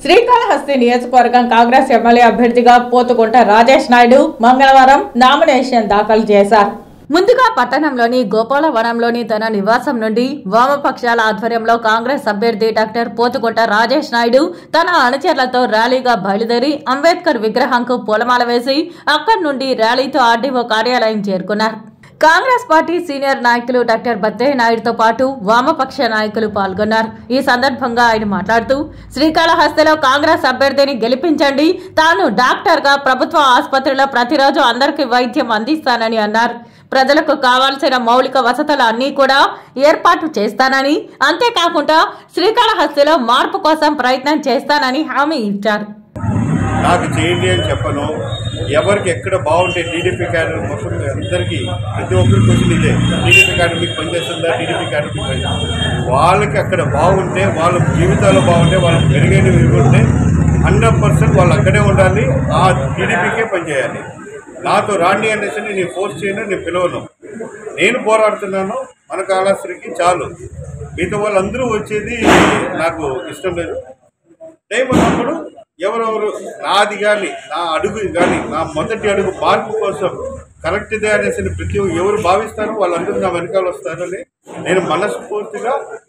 శ్రీకాళహస్తి నియోజకవర్గం కాంగ్రెస్ ఎమ్మెల్యే అభ్యర్థిగా పోతుకుంట రాజేష్ నాయుడు మంగళవారం నామినేషన్ దాఖలు చేశారు. ముందుగా పట్టణంలోని గోపాలవనంలోని తన నివాసం నుండి వామపక్షాల ఆధ్వర్యంలో కాంగ్రెస్ అభ్యర్థి డాక్టర్ పోతుకుంట రాజేష్ నాయుడు తన అనుచరులతో ర్యాలీగా బయలుదేరి అంబేద్కర్ విగ్రహంకు పూలమాల వేసి అక్కడి నుండి ర్యాలీతో ఆర్డీఓ కార్యాలయం చేరుకున్నారు. కాంగ్రెస్ పార్టీ సీనియర్ నాయకులు డాక్టర్ బత్తయ్య నాయుడుతో పాటు వామపక్ష నాయకులు పాల్గొన్నారు. ఈ సందర్భంగా ఆయన మాట్లాడుతూ శ్రీకాళహస్తిలో కాంగ్రెస్ అభ్యర్థిని గెలిపించండి, తాను డాక్టర్ గా ప్రభుత్వ ఆసుపత్రిలో ప్రతిరోజు అందరికీ వైద్యం అందిస్తానని అన్నారు. ప్రజలకు కావాల్సిన మౌలిక వసతులు అన్ని కూడా ఏర్పాటు చేస్తానని, అంతేకాకుండా శ్రీకాళహస్తిలో మార్పు కోసం ప్రయత్నం చేస్తానని హామీ ఇచ్చారు. నాకు చేయండి అని చెప్పను. ఎవరికి ఎక్కడ బాగుంటే టీడీపీ క్యాడర్ మొత్తం అందరికీ ప్రతి ఒక్కరి క్వశ్చన్ ఇదే, టీడీపీ క్యాడర్ మీకు పనిచేస్తుందా, టీడీపీ క్యాడర్ మీకు పనిచేస్తుంది. వాళ్ళకి అక్కడ బాగుంటే, వాళ్ళ జీవితాలు బాగుంటే, వాళ్ళకి మెరుగైనవి ఉంటే 100% వాళ్ళు అక్కడే ఉండాలి, ఆ టీడీపీకే పనిచేయాలి. నాతో రాండి అనేసి నేను ఫోర్స్ చేయను, నేను పిలవను. నేను పోరాడుతున్నాను మన కాళహస్తికి చాలు, మిగతా వాళ్ళందరూ వచ్చేది నాకు ఇష్టం లేదు. టైం ఉన్నప్పుడు ఎవరెవరు నాది కానీ, నా అడుగు కానీ, నా మొదటి అడుగు మార్పు కోసం కరెక్ట్ ఇదే అనేసి ప్రతి ఎవరు భావిస్తారో వాళ్ళందరూ నా వెనకాల వస్తారని నేను మనస్ఫూర్తిగా